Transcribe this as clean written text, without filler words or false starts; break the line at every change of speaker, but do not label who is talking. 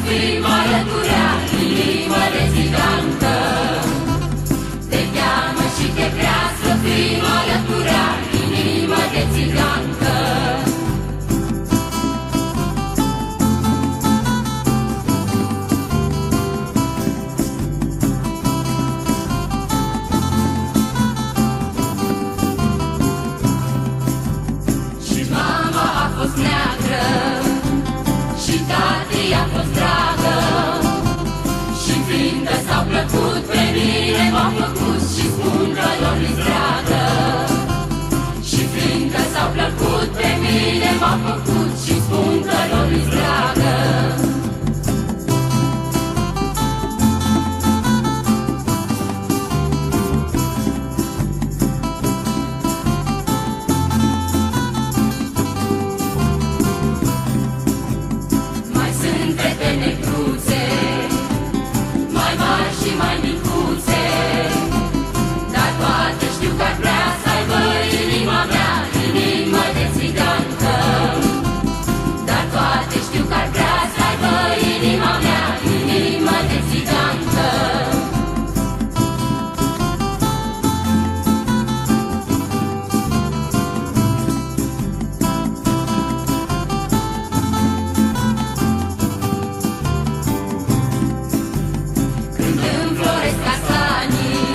fim alăturea, inimă de țigancă. Te cheamă și te vrea să fim alăturea, inimă de țigancă. Și mama a fost neagră, și tati a fost dragă, și fiindcă s-au plăcut pe mine m-au făcut și spun că lor-i dragă. Și fiindcă s-au plăcut pe mine m-au făcut și spun că lor-i dragă. Mai sunt fete negruțe, mai mari și mai micuțe, dar toate știu că